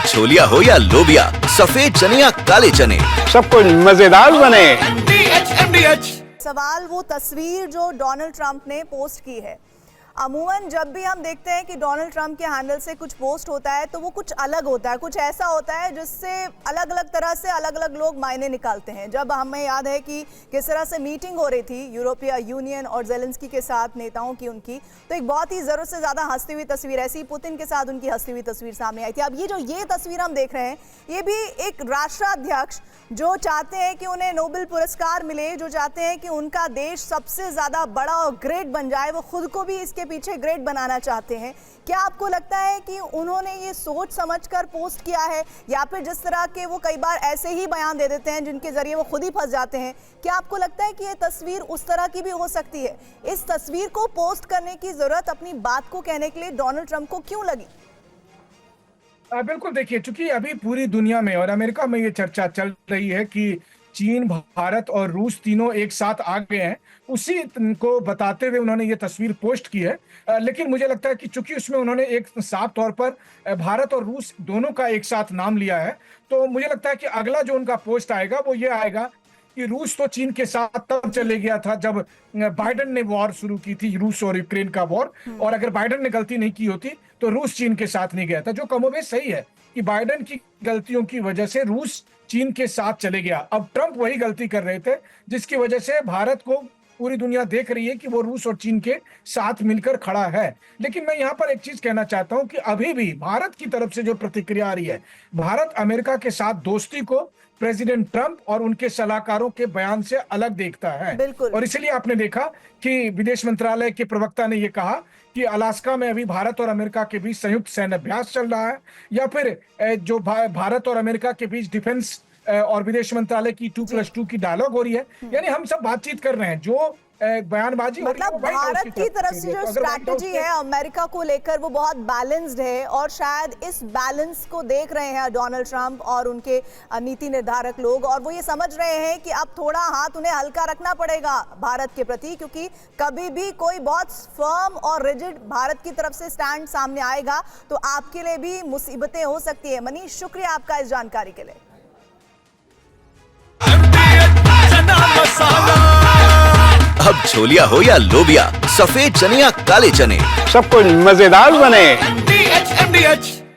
छोलिया हो या लोबिया, सफेद चने या काले चने, सब कुछ मजेदार बने। सवाल वो तस्वीर जो डोनाल्ड ट्रंप ने पोस्ट की है। अमूमन जब भी हम देखते हैं कि डोनाल्ड ट्रंप के हैंडल से कुछ पोस्ट होता है तो वो कुछ अलग होता है, कुछ ऐसा होता है जिससे अलग अलग तरह से अलग अलग लोग मायने निकालते हैं। जब हमें याद है कि किस तरह से मीटिंग हो रही थी यूरोपीय यूनियन और जेलेंस्की के साथ नेताओं की उनकी, तो एक बहुत ही ज़रूरत से ज़्यादा हंसती हुई तस्वीर, ऐसी पुतिन के साथ उनकी हंसती हुई तस्वीर सामने आई थी। अब ये तस्वीर हम देख रहे हैं, ये भी एक राष्ट्राध्यक्ष जो चाहते हैं कि उन्हें नोबेल पुरस्कार मिले, जो चाहते हैं कि उनका देश सबसे ज़्यादा बड़ा और ग्रेट बन जाए, वो खुद को भी इसके पीछे ग्रेट बनाना चाहते हैं। क्या आपको लगता है कि उन्होंने ये सोच समझकर पोस्ट किया है, या फिर जिस तरह के वो कई बार ऐसे ही बयान दे देते हैं जिनके जरिए वो खुद ही फंस जाते हैं, क्या आपको लगता है कि ये तस्वीर उस तरह की भी हो सकती है? इस तस्वीर को पोस्ट करने की जरूरत अपनी बात को कहने के लिए डोनाल्ड ट्रंप को क्यों लगी? बिल्कुल, देखिए, चूंकि अभी पूरी दुनिया में और अमेरिका में ये चर्चा चल रही है कि चीन, भारत और रूस तीनों एक साथ आ गए हैं, उसी को बताते हुए उन्होंने ये तस्वीर पोस्ट की है। लेकिन मुझे लगता है कि चूंकि उसमें उन्होंने एक साफ तौर पर भारत और रूस दोनों का एक साथ नाम लिया है, तो मुझे लगता है कि अगला जो उनका पोस्ट आएगा वो ये आएगा कि रूस तो चीन के साथ तब चले गया था जब बाइडेन ने वॉर शुरू की थी, रूस और यूक्रेन का वॉर, और अगर बाइडेन ने गलती नहीं की होती तो रूस चीन के साथ नहीं गया था, जो कमोबेश सही है कि बाइडेन की गलतियों की वजह से रूस चीन के साथ चले गया। अब ट्रंप वही गलती कर रहे थे जिसकी वजह से भारत को पूरी दुनिया देख रही है कि वो रूस और चीन के साथ मिलकर खड़ा है। लेकिन मैं यहाँ पर एक चीज कहना चाहता हूँ कि अभी भी भारत की तरफ से जो प्रतिक्रिया आ रही है, भारत अमेरिका के साथ दोस्ती को प्रेसिडेंट ट्रंप और उनके सलाहकारों के बयान से अलग देखता है। और इसलिए आपने देखा कि विदेश मंत्रालय के प्रवक्ता ने यह कहा कि अलास्का में अभी भारत और अमेरिका के बीच संयुक्त सैन्य अभ्यास चल रहा है, या फिर जो भारत और अमेरिका के बीच डिफेंस और विदेश मंत्रालय की 2+2 की डायलॉग हो रही है, यानी हम सब बातचीत कर रहे हैं। जो बयानबाजी मतलब भारत की तरफ से जो स्ट्रैटेजी है अमेरिका को लेकर वो बहुत बैलेंस्ड है, और शायद इस बैलेंस को देख रहे हैं डोनाल्ड ट्रंप और उनके नीति निर्धारक लोग, और वो ये समझ रहे हैं कि अब थोड़ा हाथ उन्हें हल्का रखना पड़ेगा भारत के प्रति, क्योंकि कभी भी कोई बहुत फर्म और रिजिड भारत की तरफ से स्टैंड सामने आएगा तो आपके लिए भी मुसीबतें हो सकती है। मनीष, शुक्रिया आपका इस जानकारी के लिए। अब छोलिया हो या लोबिया, सफेद चने या काले चने, सब कुछ मजेदार बने।